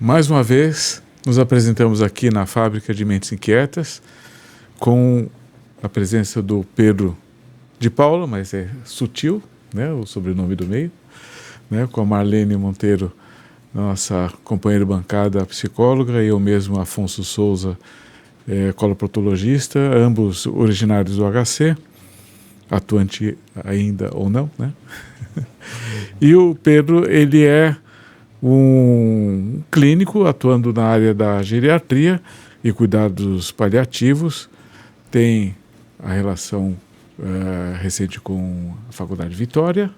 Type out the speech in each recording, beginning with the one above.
Mais uma vez, nos apresentamos aqui na Fábrica de Mentes Inquietas, com a presença do Pedro de Paula, mas é sutil, né, o sobrenome do meio, né, com a Marlene Monteiro, nossa companheira de bancada, psicóloga, e eu mesmo, Afonso Souza, coloproctologista, ambos originários do HC, atuante ainda ou não, né? E o Pedro, ele é um clínico atuando na área da geriatria e cuidados paliativos, tem a relação recente com a Faculdade de Vitória,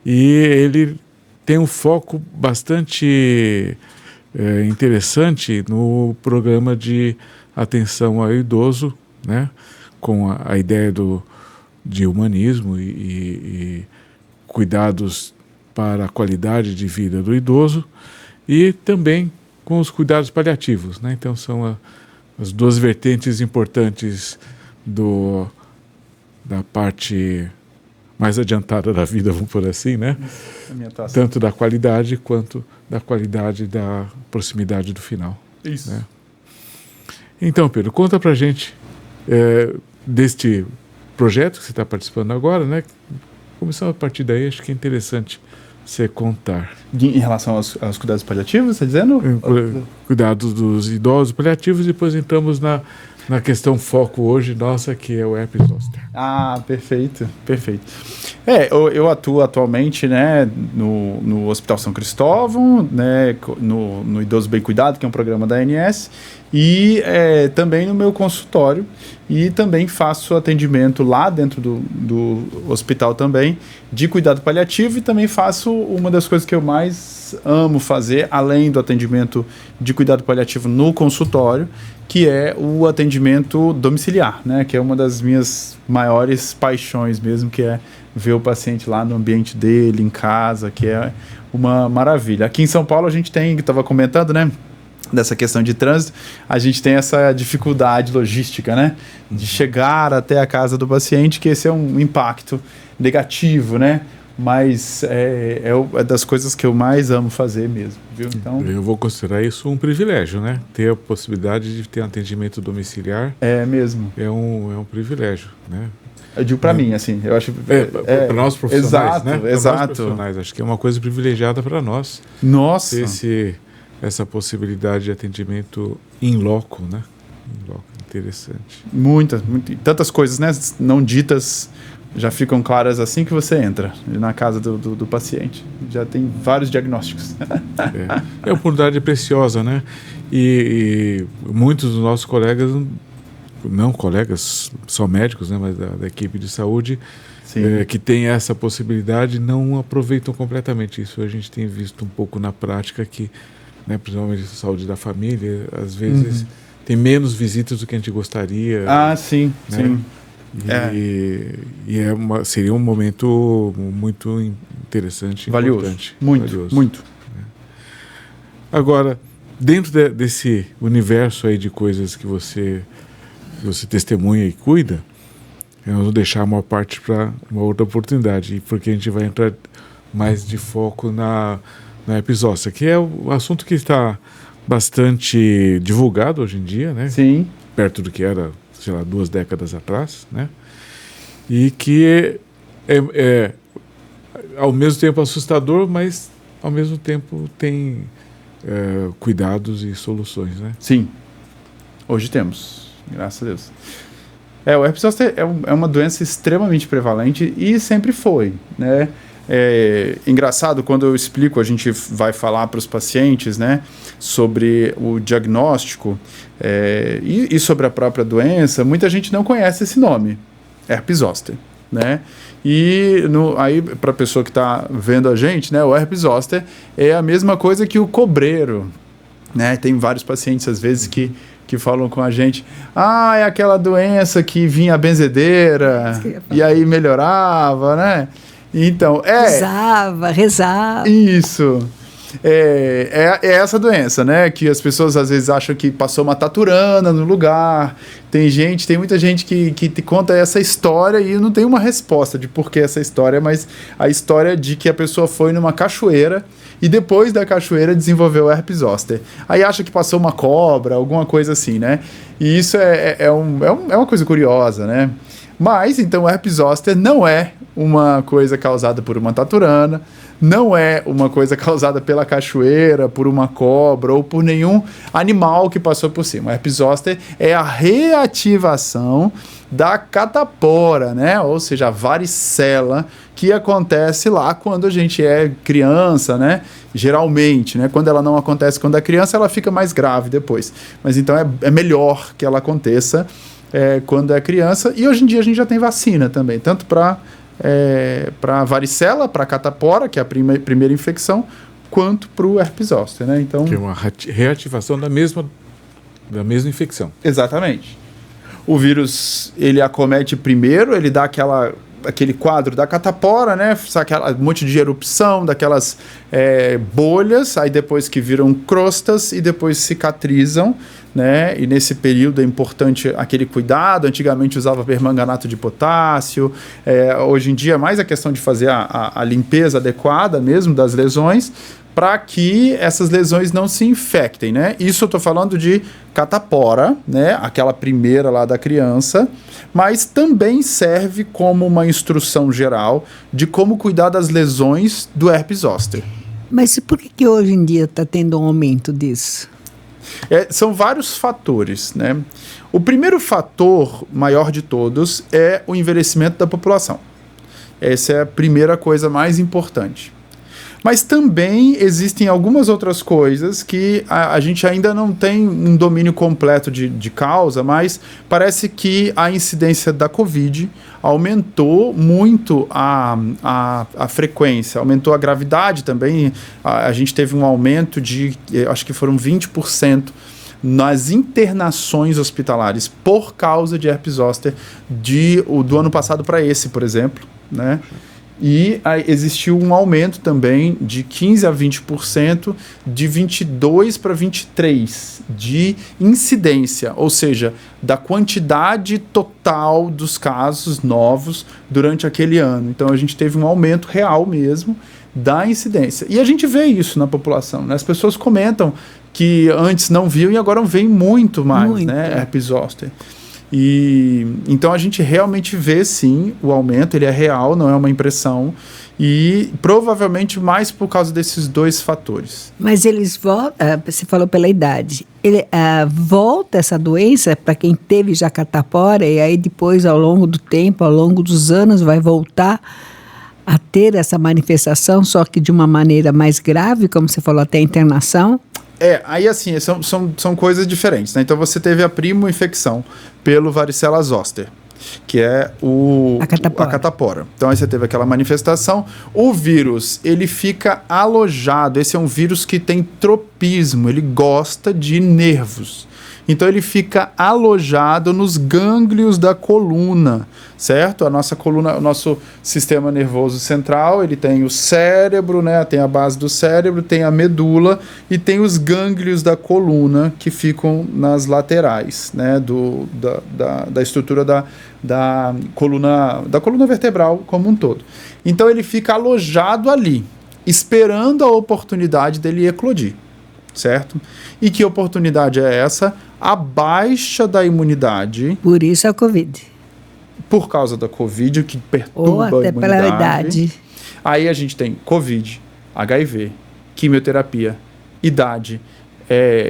e ele tem um foco bastante interessante no programa de atenção ao idoso, né, com a ideia de humanismo e cuidados para a qualidade de vida do idoso, e também com os cuidados paliativos, né? Então são as duas vertentes importantes da parte mais adiantada da vida, vamos por assim, né? Tanto da qualidade quanto da qualidade da proximidade do final. Isso. Né? Então, Pedro, conta pra gente deste projeto que você está participando agora, né? Começando a partir daí, acho que é interessante você contar. Em relação aos cuidados paliativos, está dizendo? Cuidados dos idosos paliativos, e depois entramos na questão foco hoje nossa, que é o herpes zoster. Ah, perfeito. Eu atuo atualmente, né, no Hospital São Cristóvão, né, no Idoso Bem Cuidado, que é um programa da ANS, e também no meu consultório, e também faço atendimento lá dentro do hospital também, de cuidado paliativo, e também faço uma das coisas que eu mais amo fazer, além do atendimento de cuidado paliativo no consultório, que é o atendimento domiciliar, né, que é uma das minhas maiores paixões mesmo, que é ver o paciente lá no ambiente dele, em casa, que é uma maravilha. Aqui em São Paulo a gente tem, que estava comentando, né, dessa questão de trânsito, a gente tem essa dificuldade logística, né, de chegar até a casa do paciente, que esse é um impacto negativo, né, mas é das coisas que eu mais amo fazer mesmo, viu? Então, eu vou considerar isso um privilégio, né? Ter a possibilidade de ter um atendimento domiciliar. É mesmo. É um privilégio, né? Eu digo para mim, assim, eu acho... para nós profissionais, exato, né? Exato. Nós profissionais, acho que é uma coisa privilegiada para nós. Nossa! Essa possibilidade de atendimento in loco, né? In loco, interessante. Tantas coisas, né? Não ditas já ficam claras assim que você entra na casa do paciente. Já tem vários diagnósticos. É uma oportunidade preciosa, né? E muitos dos nossos colegas, não colegas, só médicos, né, mas da equipe de saúde, que tem essa possibilidade, não aproveitam completamente isso. A gente tem visto um pouco na prática que, né, principalmente a saúde da família, às vezes tem menos visitas do que a gente gostaria. Ah, sim, né? sim. Seria um momento muito interessante, valioso, importante. Muito. Agora, dentro desse universo aí de coisas que você testemunha e cuida, eu vou deixar a maior parte para uma outra oportunidade, porque a gente vai entrar mais de foco na herpes zoster, que é o assunto que está bastante divulgado hoje em dia, né? Sim. Perto do que era, sei lá, 2 décadas atrás, né? E que é ao mesmo tempo assustador, mas ao mesmo tempo tem cuidados e soluções, né? Sim, hoje temos, graças a Deus. O herpes zoster é uma doença extremamente prevalente e sempre foi, né? Engraçado, quando eu explico, a gente vai falar para os pacientes, né, sobre o diagnóstico e sobre a própria doença, muita gente não conhece esse nome, herpes zoster, né? E aí, para a pessoa que está vendo a gente, né, o herpes zoster é a mesma coisa que o cobreiro, né? Tem vários pacientes, às vezes, que falam com a gente, é aquela doença que vinha a benzedeira e aí melhorava, né? Então, rezava. Isso. é essa doença, né? Que as pessoas às vezes acham que passou uma taturana no lugar. Tem muita gente que te conta essa história e não tem uma resposta de por que essa história, mas a história de que a pessoa foi numa cachoeira e depois da cachoeira desenvolveu herpes zoster. Aí acha que passou uma cobra, alguma coisa assim, né? E isso é uma coisa curiosa, né? Mas, então, o herpes zoster não é uma coisa causada por uma taturana, não é uma coisa causada pela cachoeira, por uma cobra ou por nenhum animal que passou por cima. O herpes zoster é a reativação da catapora, né? Ou seja, a varicela que acontece lá quando a gente é criança, né? Geralmente, né? Quando ela não acontece quando é criança, ela fica mais grave depois. Mas então é melhor que ela aconteça quando é criança. E hoje em dia a gente já tem vacina também, tanto para varicela, para catapora, que é a primeira infecção, quanto para o herpes zoster, né? Então, que é uma reativação da mesma infecção. Exatamente. O vírus, ele acomete primeiro, ele dá aquele quadro da catapora, né? Um monte de erupção, daquelas bolhas, aí depois que viram crostas e depois cicatrizam, né? E nesse período é importante aquele cuidado. Antigamente usava permanganato de potássio, hoje em dia é mais a questão de fazer a limpeza adequada mesmo das lesões, para que essas lesões não se infectem, né? Isso eu estou falando de catapora, né? Aquela primeira lá da criança, mas também serve como uma instrução geral de como cuidar das lesões do herpes zoster. Mas por que hoje em dia está tendo um aumento disso? São vários fatores, né? O primeiro fator maior de todos é o envelhecimento da população. Essa é a primeira coisa mais importante. Mas também existem algumas outras coisas que a gente ainda não tem um domínio completo de causa, mas parece que a incidência da Covid aumentou muito a frequência, aumentou a gravidade também. A gente teve um aumento acho que foram 20% nas internações hospitalares por causa de herpes zoster do ano passado para esse, por exemplo, né? E existiu um aumento também de 15% a 20%, de 22 para 23% de incidência, ou seja, da quantidade total dos casos novos durante aquele ano. Então a gente teve um aumento real mesmo da incidência. E a gente vê isso na população, né? As pessoas comentam que antes não viam e agora veem muito mais, né? Herpes zoster. E então a gente realmente vê sim o aumento, ele é real, não é uma impressão, e provavelmente mais por causa desses dois fatores. Mas eles voltam, você falou pela idade, volta essa doença para quem teve já catapora e aí depois ao longo do tempo, ao longo dos anos vai voltar a ter essa manifestação, só que de uma maneira mais grave, como você falou, até internação? Aí assim, são coisas diferentes, né? Então você teve a primo-infecção pelo varicela zoster, que é a catapora. Então aí você teve aquela manifestação. O vírus, ele fica alojado. Esse é um vírus que tem tropismo, ele gosta de nervos. Então ele fica alojado nos gânglios da coluna, certo? A nossa coluna, o nosso sistema nervoso central, ele tem o cérebro, né? Tem a base do cérebro, tem a medula e tem os gânglios da coluna que ficam nas laterais, né? Da estrutura da coluna vertebral como um todo. Então ele fica alojado ali, esperando a oportunidade dele eclodir. Certo? E que oportunidade é essa? A baixa da imunidade. Por isso a Covid. Por causa da Covid, que perturba ou até a imunidade. Pela idade. Aí a gente tem Covid, HIV, quimioterapia, idade,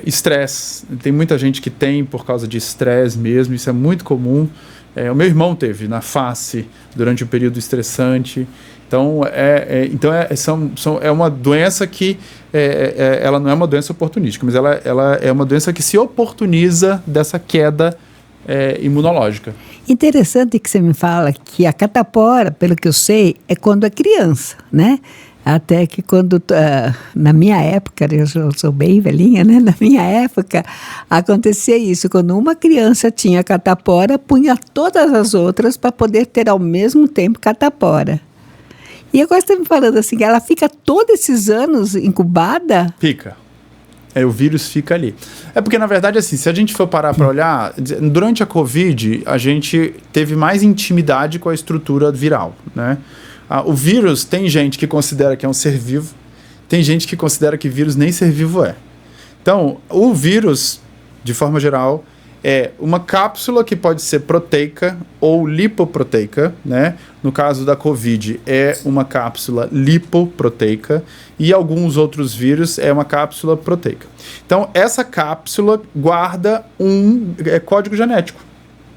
estresse. Tem muita gente que tem por causa de estresse mesmo, isso é muito comum. O meu irmão teve na face durante um período estressante. Então, é uma doença que ela não é uma doença oportunística, mas ela é uma doença que se oportuniza dessa queda imunológica. Interessante que você me fala que a catapora, pelo que eu sei, é quando é criança, né? Até que quando, na minha época, eu sou bem velhinha, né? Na minha época, acontecia isso. Quando uma criança tinha catapora, punha todas as outras para poder ter ao mesmo tempo catapora. E agora você está me falando assim, que ela fica todos esses anos incubada? Fica. O vírus fica ali. É porque, na verdade, assim, se a gente for parar para olhar, durante a Covid, a gente teve mais intimidade com a estrutura viral, né? O vírus, tem gente que considera que é um ser vivo, tem gente que considera que vírus nem ser vivo é. Então, o vírus, de forma geral, é uma cápsula que pode ser proteica ou lipoproteica, né? No caso da Covid, é uma cápsula lipoproteica, e alguns outros vírus é uma cápsula proteica. Então, essa cápsula guarda um código genético,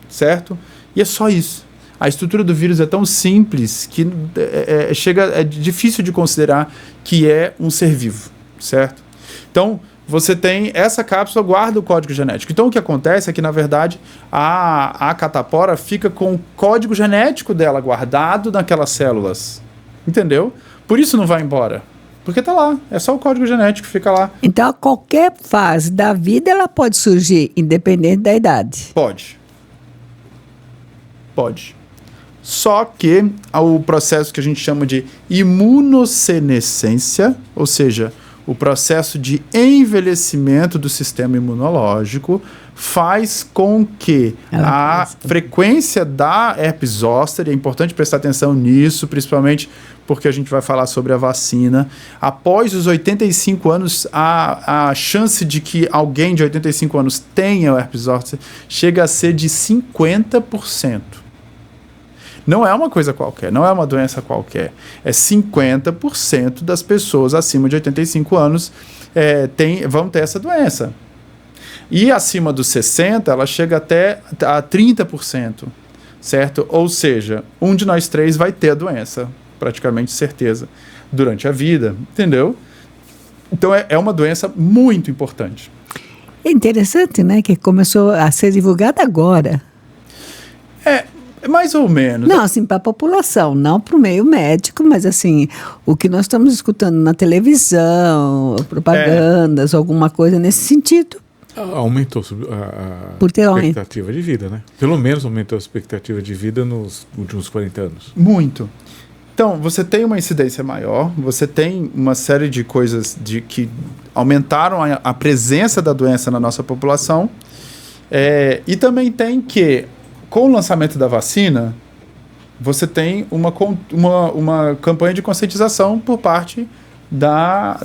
certo? E é só isso. A estrutura do vírus é tão simples que é difícil de considerar que é um ser vivo, certo? Então, você tem essa cápsula, guarda o código genético. Então, o que acontece é que, na verdade, a catapora fica com o código genético dela guardado naquelas células. Entendeu? Por isso não vai embora. Porque tá lá. É só o código genético que fica lá. Então, a qualquer fase da vida, ela pode surgir, independente da idade. Pode. Só que o processo que a gente chama de imunossenescência, ou seja, o processo de envelhecimento do sistema imunológico, faz com que a frequência da herpes zoster, é importante prestar atenção nisso, principalmente porque a gente vai falar sobre a vacina, após os 85 anos, a chance de que alguém de 85 anos tenha o herpes zoster chega a ser de 50%. Não é uma coisa qualquer, não é uma doença qualquer. É 50% das pessoas acima de 85 anos vão ter essa doença. E acima dos 60, ela chega até a 30%, certo? Ou seja, um de nós três vai ter a doença, praticamente certeza, durante a vida, entendeu? Então é uma doença muito importante. É interessante, né, que começou a ser divulgada agora. Mais ou menos. Não, assim, para a população, não para o meio médico, mas assim, o que nós estamos escutando na televisão, propagandas, alguma coisa nesse sentido. Aumentou a expectativa de vida, né? Pelo menos aumentou a expectativa de vida nos últimos 40 anos. Muito. Então, você tem uma incidência maior, você tem uma série de coisas que aumentaram a presença da doença na nossa população, e também tem que, com o lançamento da vacina, você tem uma campanha de conscientização por parte da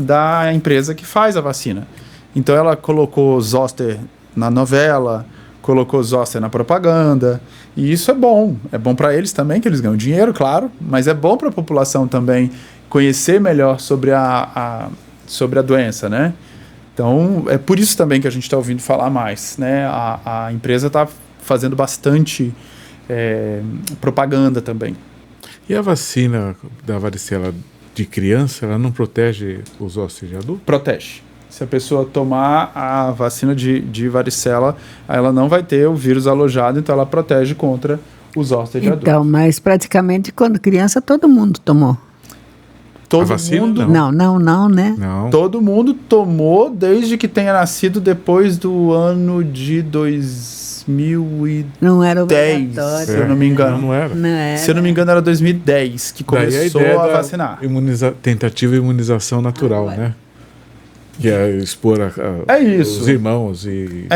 empresa que faz a vacina. Então ela colocou zoster na novela, colocou zoster na propaganda, e isso é bom para eles também, que eles ganham dinheiro, claro, mas é bom para a população também conhecer melhor sobre a doença, né? Então é por isso também que a gente está ouvindo falar mais, né? A empresa está fazendo bastante propaganda também. E a vacina da varicela de criança, ela não protege os ossos de adulto? Protege. Se a pessoa tomar a vacina de varicela, ela não vai ter o vírus alojado, então ela protege contra os ossos de adulto. Então, mas praticamente quando criança todo mundo tomou. Todo a vacina, mundo? Não, né? Não. Todo mundo tomou desde que tenha nascido depois do ano de 2010. Não era obrigatório. Se eu não me engano. Não era. Não era. Se eu não me engano, era 2010 que começou a vacinar. Tentativa de imunização natural, né? Que é expor os irmãos e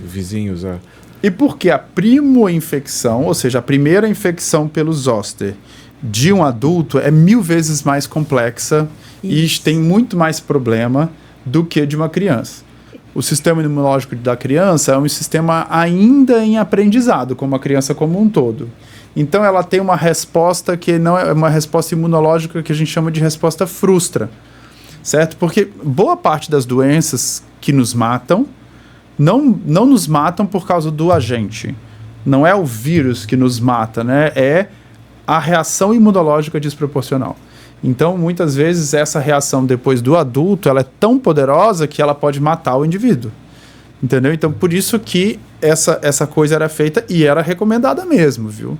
vizinhos a... E porque a primo-infecção, ou seja, a primeira infecção pelo zoster de um adulto é 1000 vezes mais complexa e tem muito mais problema do que de uma criança. O sistema imunológico da criança é um sistema ainda em aprendizado, como a criança como um todo. Então ela tem uma resposta que não é uma resposta imunológica que a gente chama de resposta frustra. Certo? Porque boa parte das doenças que nos matam não nos matam por causa do agente. Não é o vírus que nos mata, né? É a reação imunológica desproporcional. Então, muitas vezes, essa reação depois do adulto, ela é tão poderosa que ela pode matar o indivíduo. Entendeu? Então, por isso que essa coisa era feita e era recomendada mesmo, viu?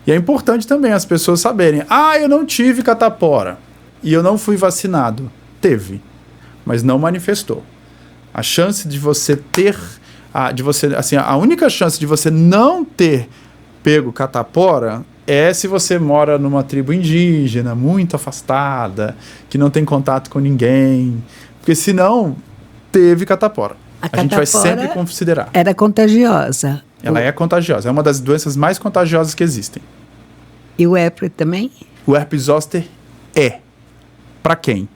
E é importante também as pessoas saberem, eu não tive catapora e eu não fui vacinado. Teve, mas não manifestou. A chance de você ter, a única chance de você não ter pego catapora é se você mora numa tribo indígena, muito afastada, que não tem contato com ninguém. Porque senão, teve catapora. A gente vai sempre considerar. Era contagiosa. Ela é contagiosa. É uma das doenças mais contagiosas que existem. E o herpes também? O herpes zoster é. Para quem?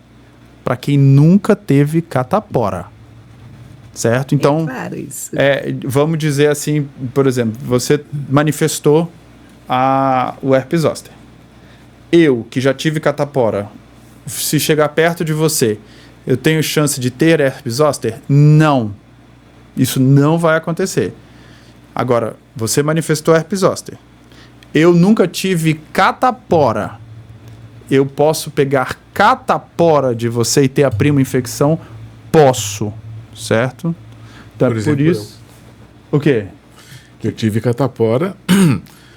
Para quem nunca teve catapora. Certo? Então, claro isso. Vamos dizer assim, por exemplo, você manifestou o herpes zoster. Eu, que já tive catapora, se chegar perto de você, eu tenho chance de ter herpes zoster? Não. Isso não vai acontecer. Agora, você manifestou herpes zoster. Eu nunca tive catapora. Eu posso pegar catapora de você e ter a prima infecção? Posso. Certo? Então, por isso... O quê? Eu tive catapora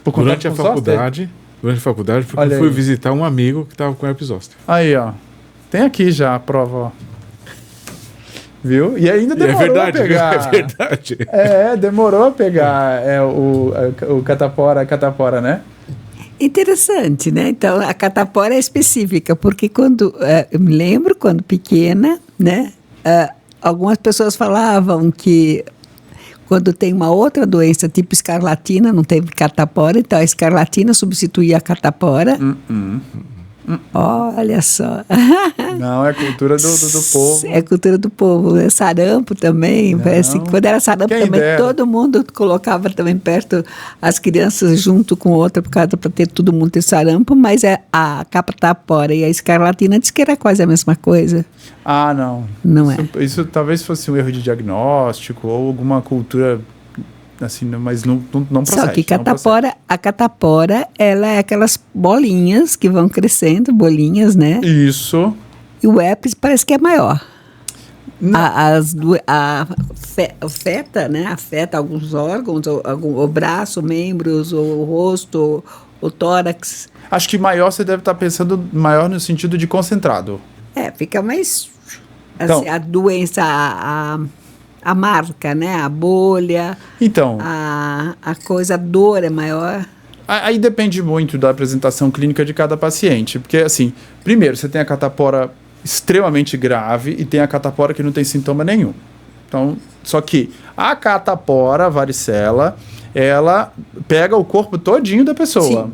durante a faculdade. Durante a faculdade, porque eu fui visitar um amigo que estava com herpes zoster. Aí, ó. Tem aqui já a prova, ó. Viu? E ainda demorou a pegar. É verdade. Demorou a pegar o catapora, né? Interessante, né? Então, a catapora é específica, porque eu me lembro, quando pequena, né? Algumas pessoas falavam que quando tem uma outra doença, tipo escarlatina, não teve catapora, então a escarlatina substituía a catapora. Olha só. Não, é a cultura do povo. É a cultura do povo. É sarampo também. Parece que quando era sarampo também, todo mundo colocava também perto as crianças junto com outra, para ter todo mundo ter sarampo, mas a catapora e a escarlatina diz que era quase a mesma coisa. Ah, não. Não isso talvez fosse um erro de diagnóstico ou alguma cultura assim, mas não procede. Só que a catapora, ela é aquelas bolinhas que vão crescendo, bolinhas, né? Isso. E o herpes parece que é maior. Afeta, né? Afeta alguns órgãos, o braço, membros, o rosto, o tórax. Acho que maior você deve estar pensando maior no sentido de concentrado. Fica mais... Assim, então, a doença... A marca, né? A bolha. Então. A coisa, a dor é maior. Aí depende muito da apresentação clínica de cada paciente. Porque, assim, primeiro, você tem a catapora extremamente grave e tem a catapora que não tem sintoma nenhum. Então, só que a catapora, a varicela, ela pega o corpo todinho da pessoa. Sim.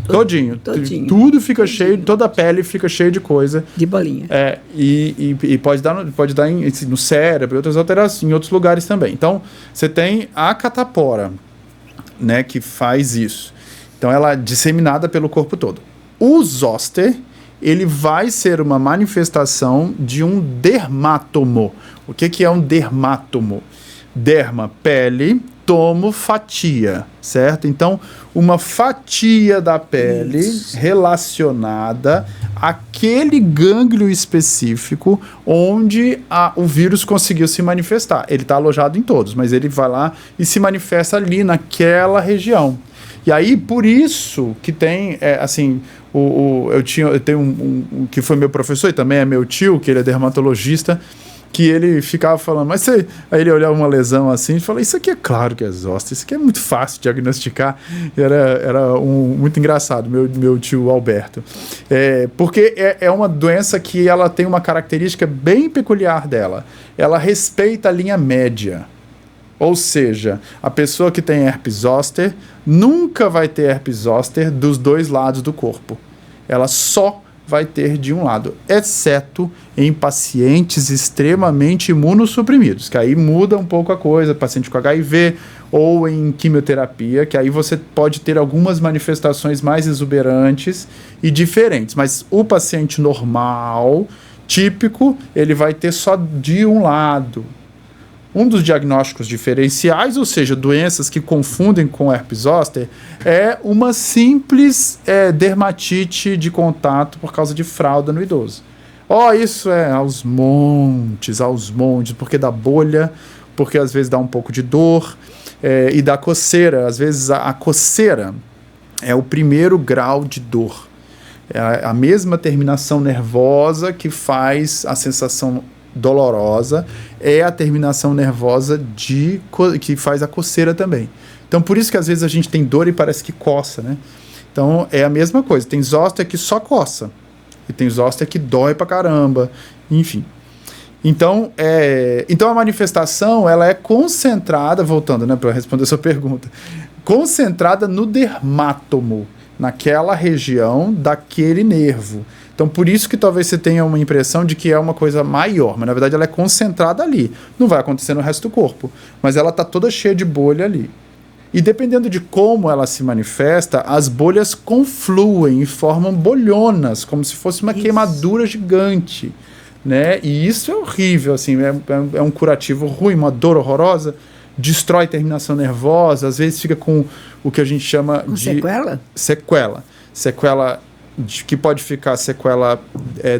Todinho. Tudo fica cheio, toda a pele fica cheia de coisa. De bolinha. E pode dar no cérebro, outras alterações, em outros lugares também. Então, você tem a catapora, né, que faz isso. Então, ela é disseminada pelo corpo todo. O zoster, ele vai ser uma manifestação de um dermatomo. O que é um dermatomo? Derma, pele, tomo, fatia, certo? Então, uma fatia da pele relacionada àquele gânglio específico onde o vírus conseguiu se manifestar. Ele está alojado em todos, mas ele vai lá e se manifesta ali naquela região. E aí, por isso que tem, eu tenho um que foi meu professor e também é meu tio, que ele é dermatologista, que ele ficava falando, aí ele olhava uma lesão assim e falava, isso aqui é claro que é zoster, isso aqui é muito fácil de diagnosticar. Era muito engraçado, meu tio Alberto. Porque é uma doença que ela tem uma característica bem peculiar dela. Ela respeita a linha média. Ou seja, a pessoa que tem herpes zoster nunca vai ter herpes zoster dos dois lados do corpo. Ela só vai ter de um lado, exceto em pacientes extremamente imunossuprimidos, que aí muda um pouco a coisa, paciente com HIV ou em quimioterapia, que aí você pode ter algumas manifestações mais exuberantes e diferentes, mas o paciente normal, típico, ele vai ter só de um lado. Um dos diagnósticos diferenciais, ou seja, doenças que confundem com herpes zoster, é uma simples dermatite de contato por causa de fralda no idoso. Isso é aos montes, porque dá bolha, porque às vezes dá um pouco de dor e dá coceira. Às vezes a coceira é o primeiro grau de dor. É a mesma terminação nervosa que faz a sensação dolorosa é a terminação nervosa que faz a coceira também. Então, por isso que às vezes a gente tem dor e parece que coça, né? Então, é a mesma coisa. Tem zóster que só coça. E tem zóster que dói pra caramba. Enfim. Então a manifestação, ela é concentrada, voltando, né, para responder a sua pergunta, concentrada no dermátomo, naquela região daquele nervo. Então, por isso que talvez você tenha uma impressão de que é uma coisa maior, mas na verdade ela é concentrada ali. Não vai acontecer no resto do corpo, mas ela está toda cheia de bolha ali. E dependendo de como ela se manifesta, as bolhas confluem e formam bolhonas, como se fosse uma queimadura gigante, né? E isso é horrível, assim, é um curativo ruim, uma dor horrorosa, destrói terminação nervosa, às vezes fica com o que a gente chama de... sequela? Sequela que pode ficar sequela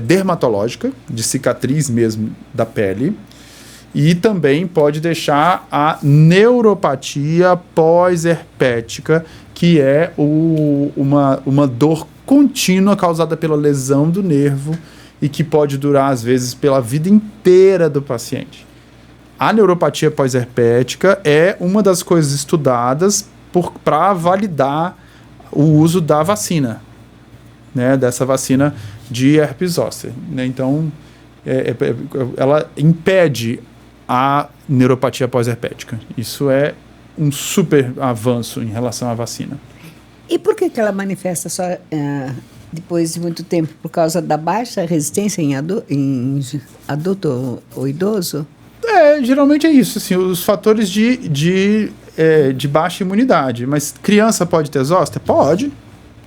dermatológica, de cicatriz mesmo da pele, e também pode deixar a neuropatia pós-herpética, que é uma dor contínua causada pela lesão do nervo e que pode durar, às vezes, pela vida inteira do paciente. A neuropatia pós-herpética é uma das coisas estudadas para validar o uso da vacina, né, dessa vacina de herpes zoster, né? Então, ela impede a neuropatia pós-herpética. Isso é um super avanço em relação à vacina. E por que ela manifesta só depois de muito tempo? Por causa da baixa resistência em adulto ou idoso? Geralmente é isso, assim, os fatores de baixa imunidade. Mas criança pode ter zoster? Pode.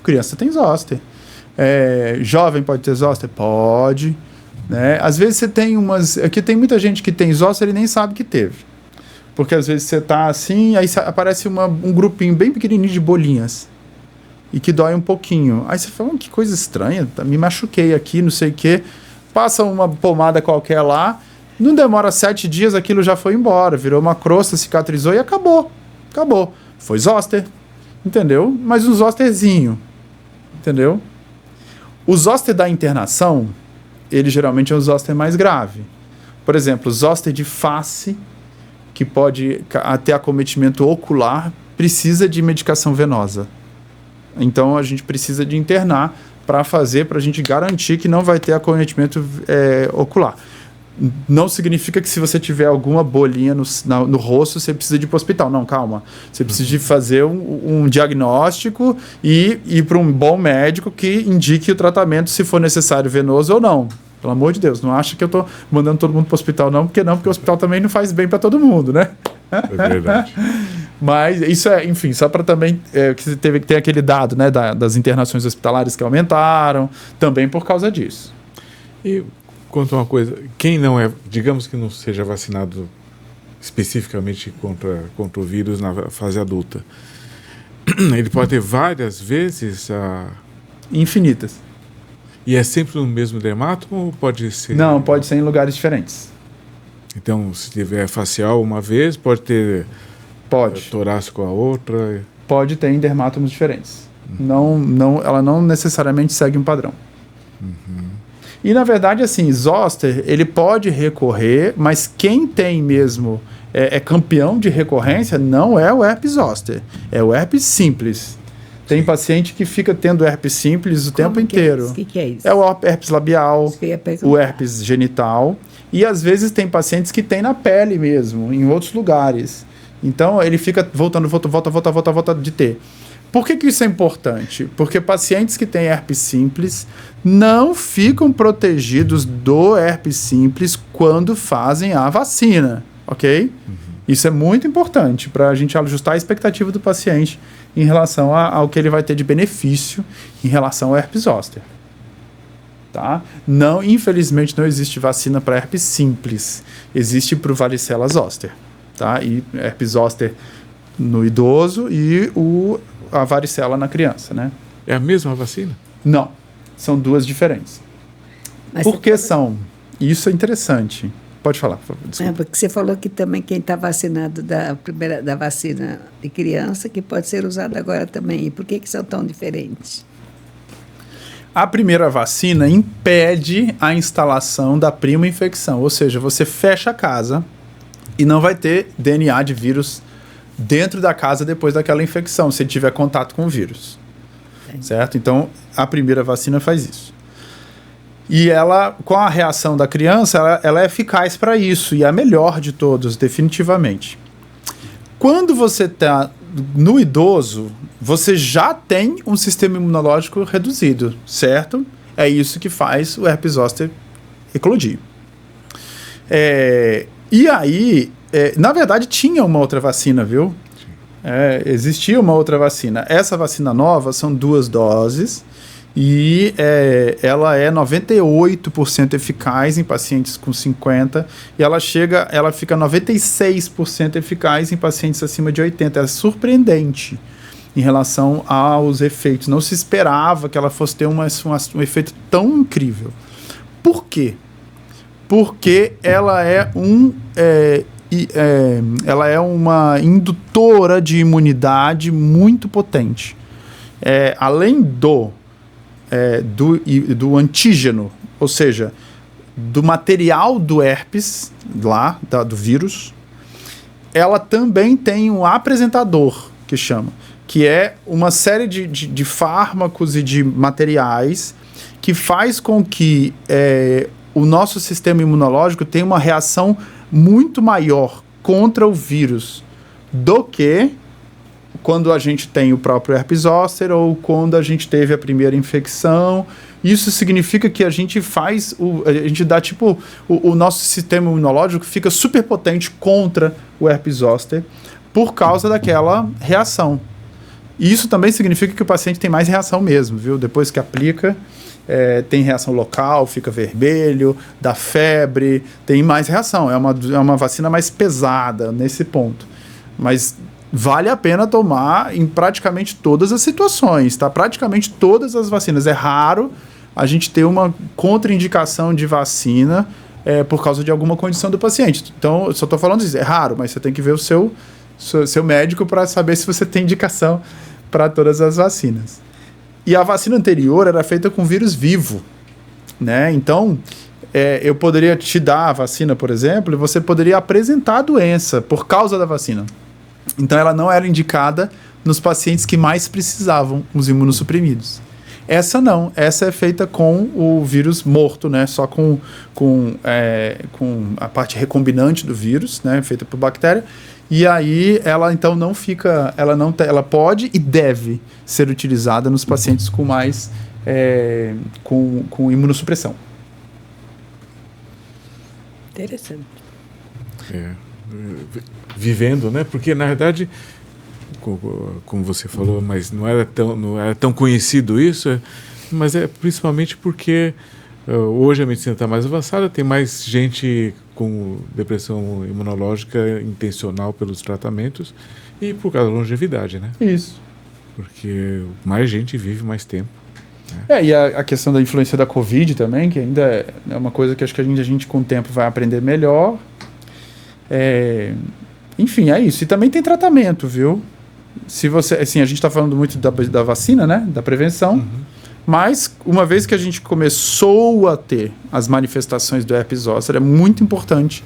Criança tem zoster. Jovem pode ter zoster? Pode. Né? Às vezes você tem aqui tem muita gente que tem zoster e nem sabe que teve. Porque às vezes você tá assim, aí aparece um grupinho bem pequenininho de bolinhas. E que dói um pouquinho. Aí você fala, que coisa estranha, me machuquei aqui, não sei o quê. Passa uma pomada qualquer lá, não demora 7 dias, aquilo já foi embora, virou uma crosta, cicatrizou e acabou. Acabou. Foi zoster, entendeu? Mas um zosterzinho, entendeu? O zoster da internação, ele geralmente é o zoster mais grave. Por exemplo, o zoster de face, que pode ter acometimento ocular, precisa de medicação venosa. Então a gente precisa de internar para a gente garantir que não vai ter acometimento ocular. Não significa que se você tiver alguma bolinha no rosto, você precisa de ir para o hospital. Não, calma. Você precisa de fazer um diagnóstico e ir para um bom médico que indique o tratamento, se for necessário, venoso ou não. Pelo amor de Deus, não acha que eu estou mandando todo mundo para o hospital, não, porque o hospital também não faz bem para todo mundo, né? É verdade. Mas isso enfim, só para também que tem aquele dado, né, das internações hospitalares que aumentaram, também por causa disso. E conta uma coisa, quem não digamos que não seja vacinado especificamente contra o vírus na fase adulta, ele pode ter várias vezes infinitas. E é sempre no mesmo dermátomo ou pode ser... Não, pode ser em lugares diferentes. Então, se tiver facial uma vez, pode ter... Pode. Torácico a outra... Pode ter em dermátomos diferentes. Ela não necessariamente segue um padrão. Uhum. E, na verdade, assim, zoster, ele pode recorrer, mas quem tem mesmo... É campeão de recorrência, não é o herpes zoster. É o herpes simples. Tem paciente que fica tendo herpes simples o tempo inteiro. O que é isso? É o herpes labial, o herpes genital. E às vezes tem pacientes que tem na pele mesmo, em outros lugares. Então ele fica volta de ter. Por que isso é importante? Porque pacientes que têm herpes simples não ficam protegidos do herpes simples quando fazem a vacina, ok? Uhum. Isso é muito importante para a gente ajustar a expectativa do paciente em relação ao que ele vai ter de benefício em relação ao herpes zoster. Tá? Infelizmente não existe vacina para herpes simples. Existe para o varicela zoster. Tá? E herpes zoster no idoso e a varicela na criança. Né? É a mesma vacina? Não. São duas diferentes. Mas por que são? Isso é interessante. Pode falar, por favor. Desculpa. Porque você falou que também quem está vacinado da vacina de criança, que pode ser usada agora também. E por que são tão diferentes? A primeira vacina impede a instalação da prima infecção, ou seja, você fecha a casa e não vai ter DNA de vírus dentro da casa depois daquela infecção, se ele tiver contato com o vírus. Certo? Então, a primeira vacina faz isso. E ela, com a reação da criança, ela é eficaz para isso, e é a melhor de todos, definitivamente. Quando você está no idoso, você já tem um sistema imunológico reduzido, certo? É isso que faz o herpes zoster eclodir. E aí, na verdade, tinha uma outra vacina, viu? Existia uma outra vacina. Essa vacina nova são 2 doses e ela é 98% eficaz em pacientes com 50 e ela fica 96% eficaz em pacientes acima de 80. É surpreendente em relação aos efeitos. Não se esperava que ela fosse ter um efeito tão incrível. Por quê? Porque ela ela é uma indutora de imunidade muito potente. Além do antígeno, ou seja, do material do herpes, do vírus, ela também tem um apresentador, que é uma série de fármacos e de materiais que faz com que o nosso sistema imunológico tenha uma reação muito maior contra o vírus do que quando a gente tem o próprio herpes zoster ou quando a gente teve a primeira infecção. Isso significa que a gente o nosso sistema imunológico fica super potente contra o herpes zoster por causa daquela reação. E isso também significa que o paciente tem mais reação mesmo, viu? Depois que aplica, tem reação local, fica vermelho, dá febre, tem mais reação. É uma vacina mais pesada nesse ponto. Mas vale a pena tomar em praticamente todas as situações, tá? Praticamente todas as vacinas. É raro a gente ter uma contraindicação de vacina por causa de alguma condição do paciente. Então, eu só estou falando isso. É raro, mas você tem que ver o seu médico para saber se você tem indicação para todas as vacinas. E a vacina anterior era feita com vírus vivo, né? Então, eu poderia te dar a vacina, por exemplo, e você poderia apresentar a doença por causa da vacina. Então, ela não era indicada nos pacientes que mais precisavam, os imunossuprimidos. Essa não, essa é feita com o vírus morto, né? Só com a parte recombinante do vírus, né? Feita por bactéria. E aí ela então não fica, ela pode e deve ser utilizada nos pacientes com mais com imunossupressão. Interessante. Vivendo, né? Porque na verdade, como você falou, mas não era tão conhecido isso, mas é principalmente porque hoje a medicina está mais avançada, tem mais gente com depressão imunológica intencional pelos tratamentos e por causa da longevidade, né? Isso. Porque mais gente vive mais tempo. Né? E a questão da influência da Covid também, que ainda é uma coisa que acho que a gente com o tempo vai aprender melhor. Enfim, é isso. E também tem tratamento, viu? Se você, assim, a gente está falando muito da vacina, né? Da prevenção. Uhum. Mas, uma vez que a gente começou a ter as manifestações do herpes zoster, é muito importante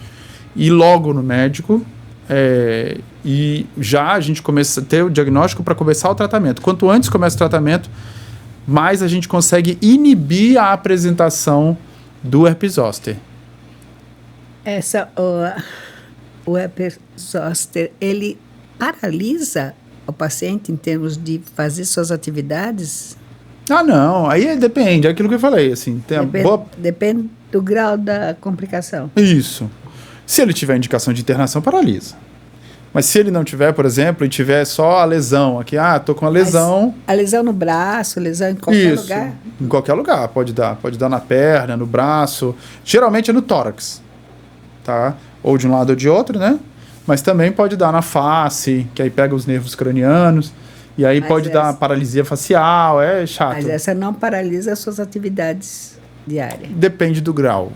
ir logo no médico e já a gente começa a ter o diagnóstico para começar o tratamento. Quanto antes começa o tratamento, mais a gente consegue inibir a apresentação do herpes zoster. O herpes zoster, ele paralisa o paciente em termos de fazer suas atividades? Não, aí depende, é aquilo que eu falei, assim. Depende do grau da complicação. Isso. Se ele tiver indicação de internação, paralisa. Mas se ele não tiver, por exemplo, e tiver só a lesão aqui, tô com a lesão... Mas a lesão no braço, lesão em qualquer lugar? Em qualquer lugar, pode dar na perna, no braço, geralmente é no tórax, tá? Ou de um lado ou de outro, né? Mas também pode dar na face, que aí pega os nervos cranianos... E aí pode dar paralisia facial, é chato. Mas essa não paralisa as suas atividades diárias? Depende do grau.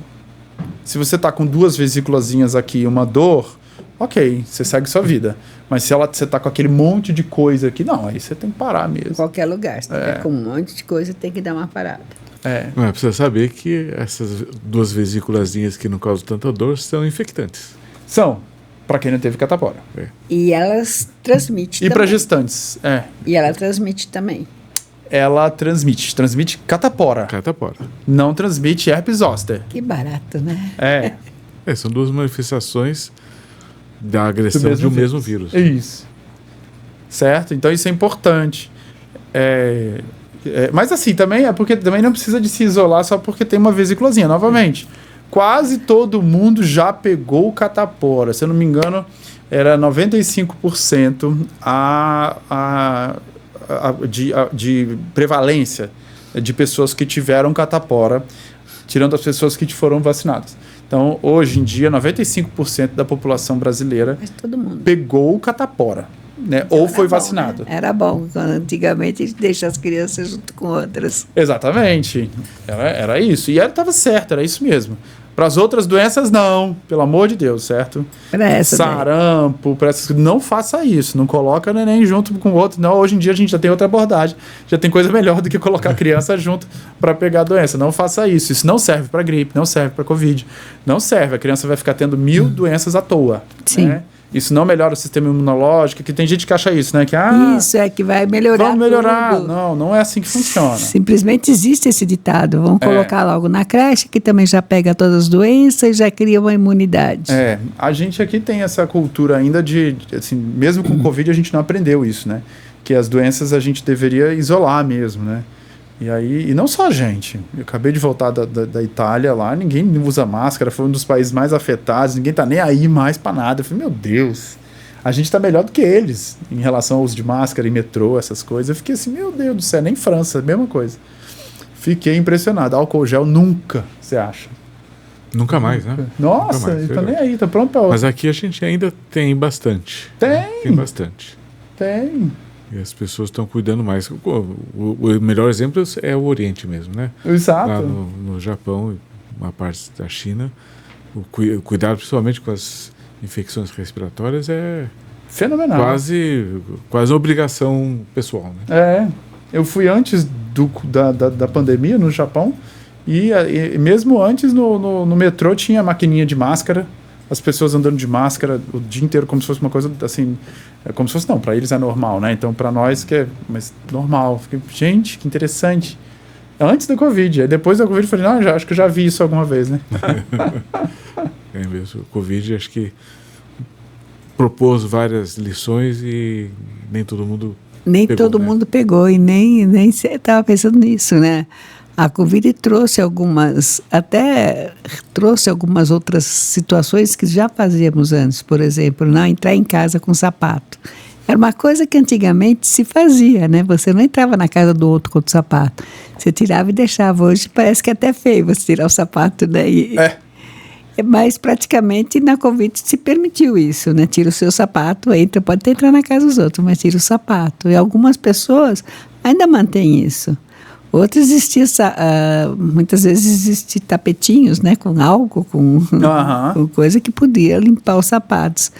Se você está com 2 vesículazinhas aqui e uma dor, ok, você segue sua vida. Mas se você tá com aquele monte de coisa aqui, não, aí você tem que parar mesmo. Qualquer lugar, se tiver com um monte de coisa, tem que dar uma parada. Mas precisa saber que essas 2 vesículazinhas que não causam tanta dor são infectantes. São, para quem não teve catapora. E elas transmitem E também. para gestantes, E ela transmite também. ela transmite catapora. Catapora. Não transmite herpes zoster. Que barato, né? São 2 manifestações da agressão de um mesmo vírus. Isso. Certo? Então isso é importante. Mas assim, também é porque também não precisa de se isolar só porque tem uma vesículazinha. Novamente, quase todo mundo já pegou catapora. Se eu não me engano, era 95% de prevalência de pessoas que tiveram catapora, tirando as pessoas que foram vacinadas. Então, hoje em dia, 95% da população brasileira pegou catapora, né? Ou foi vacinado. Né? Era bom. Antigamente, a gente deixa as crianças junto com outras. Exatamente. Era isso. E estava certo, era isso mesmo. Para as outras doenças, não. Pelo amor de Deus, certo? Sarampo, para essas, não faça isso. Não coloca neném junto com o outro. Não, hoje em dia a gente já tem outra abordagem. Já tem coisa melhor do que colocar a criança junto para pegar a doença. Não faça isso. Isso não serve para gripe, não serve para Covid. Não serve. A criança vai ficar tendo 1000 doenças à toa. Sim. Né? Isso não melhora o sistema imunológico, que tem gente que acha isso, né? Que, isso é que vai melhorar. Vamos melhorar. Tudo. Não é assim que funciona. Simplesmente existe esse ditado. Vamos colocar logo na creche, que também já pega todas as doenças e já cria uma imunidade. A gente aqui tem essa cultura ainda de assim, mesmo com o Covid a gente não aprendeu isso, né? Que as doenças a gente deveria isolar mesmo, né? E não só a gente. Eu acabei de voltar da Itália lá, ninguém usa máscara, foi um dos países mais afetados, ninguém tá nem aí mais pra nada. Eu falei, meu Deus, a gente tá melhor do que eles em relação ao uso de máscara em metrô, essas coisas. Eu fiquei assim, meu Deus do céu, nem França, mesma coisa. Fiquei impressionado. Álcool gel nunca, você acha? Nunca mais, né? Nossa, Nunca mais, tá nem aí, tá pronto pra outra. Mas aqui a gente ainda tem bastante. Tem bastante. Tem. E as pessoas estão cuidando mais. O melhor exemplo é o Oriente mesmo, né? Exato. Lá no Japão, uma parte da China, o cuidado principalmente com as infecções respiratórias é fenomenal. Quase obrigação pessoal, né? Eu fui antes da pandemia no Japão e mesmo antes no metrô tinha maquininha de máscara, as pessoas andando de máscara o dia inteiro como se fosse uma coisa assim, como se fosse não, para eles é normal, né? Então para nós que é mas normal. Fiquei, gente, que interessante. Antes da Covid, aí depois da Covid eu falei, não, acho que eu já vi isso alguma vez, né? É mesmo, o Covid acho que propôs várias lições e nem todo mundo mundo pegou e nem estava pensando nisso, né? A Covid trouxe algumas outras situações que já fazíamos antes, por exemplo, não entrar em casa com sapato. Era uma coisa que antigamente se fazia, né? Você não entrava na casa do outro com o sapato. Você tirava e deixava. Hoje parece que é até feio você tirar o sapato, né? Mas praticamente na Covid se permitiu isso, né? Tira o seu sapato, entra, pode até entrar na casa dos outros, mas tira o sapato. E algumas pessoas ainda mantêm isso. Outras muitas vezes existem tapetinhos, né? Com álcool, com coisa que podia limpar os sapatos.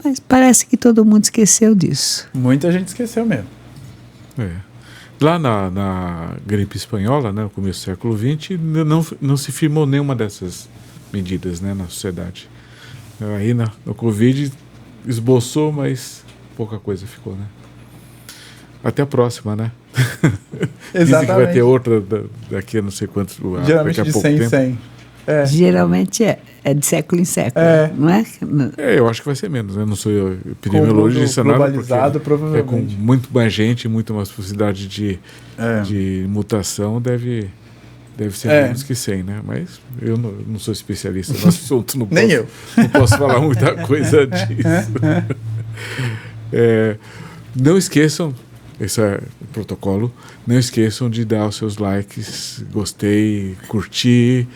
Mas parece que todo mundo esqueceu disso. Muita gente esqueceu mesmo. Lá na gripe espanhola, né, no começo do século XX, não se firmou nenhuma dessas medidas, né, na sociedade. Aí no Covid esboçou, mas pouca coisa ficou, né? Até a próxima, né? Exatamente. Dizem que vai ter outra daqui a não sei quantos... Geralmente de 100 em 100. Geralmente é de século em século, não é? Eu acho que vai ser menos, né? Não sou epidemiologista, globalizado, provavelmente. Com muito mais gente, muito mais possibilidade de mutação, deve ser menos que 100, né? Mas eu não sou especialista no assunto, Nem eu. Não posso falar muita coisa disso. Não esqueçam, esse é o protocolo, não esqueçam de dar os seus likes, gostei, curtir,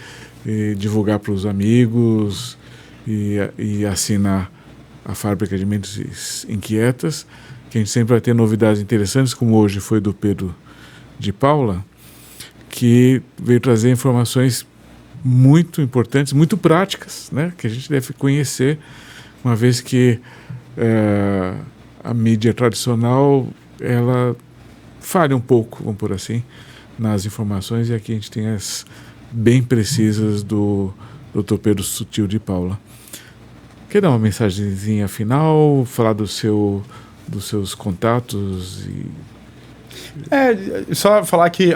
e divulgar para os amigos e assinar a Fábrica de Mentes Inquietas, que a gente sempre vai ter novidades interessantes, como hoje foi do Pedro de Paula, que veio trazer informações muito importantes, muito práticas, né, que a gente deve conhecer uma vez que a mídia tradicional, ela falha um pouco, vamos por assim, nas informações, e aqui a gente tem as bem precisas do Dr. Pedro Sutil de Paula. Quer dar uma mensagenzinha final, falar dos seus contatos? Só falar que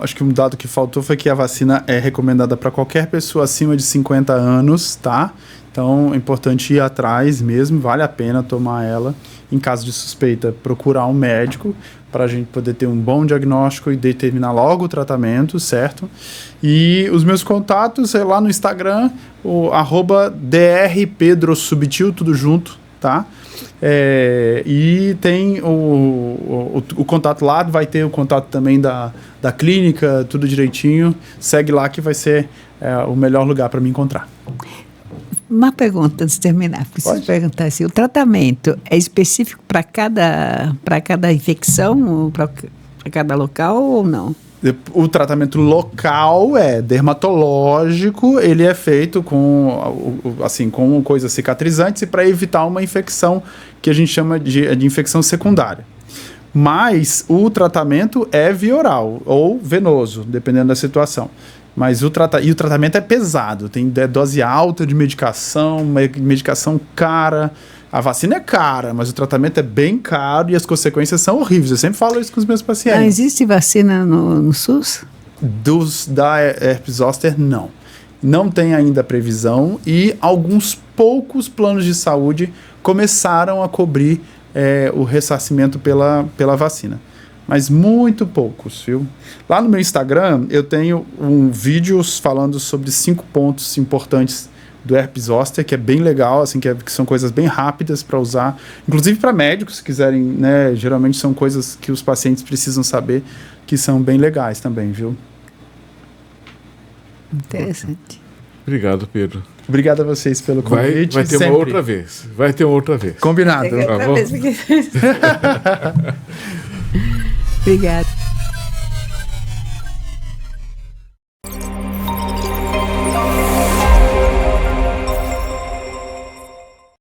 acho que um dado que faltou foi que a vacina é recomendada para qualquer pessoa acima de 50 anos, tá? Então é importante ir atrás mesmo, vale a pena tomar ela. Em caso de suspeita, procurar um médico para a gente poder ter um bom diagnóstico e determinar logo o tratamento, certo? E os meus contatos é lá no Instagram, o @drpedrosubtil, tudo junto, tá? E tem o contato lá, vai ter o contato também da clínica, tudo direitinho. Segue lá que vai ser o melhor lugar para me encontrar. Uma pergunta antes de terminar. Preciso perguntar assim, o tratamento é específico para cada infecção, para cada local ou não? O tratamento local dermatológico, ele é feito com coisas cicatrizantes e para evitar uma infecção que a gente chama de infecção secundária. Mas o tratamento é via oral ou venoso, dependendo da situação. Mas o tratamento é pesado, tem dose alta de medicação cara. A vacina é cara, mas o tratamento é bem caro e as consequências são horríveis. Eu sempre falo isso com os meus pacientes. Não existe vacina no SUS? Da herpes zoster, não. Não tem ainda previsão e alguns poucos planos de saúde começaram a cobrir o ressarcimento pela vacina. Mas muito poucos, viu? Lá no meu Instagram, eu tenho vídeos falando sobre 5 pontos importantes do herpes zoster, que é bem legal, assim, que são coisas bem rápidas para usar, inclusive para médicos, se quiserem, né? Geralmente são coisas que os pacientes precisam saber, que são bem legais também, viu? Interessante. Obrigado, Pedro. Obrigado a vocês pelo convite. Vai ter uma outra vez. Vai ter uma outra vez. Combinado. Obrigada.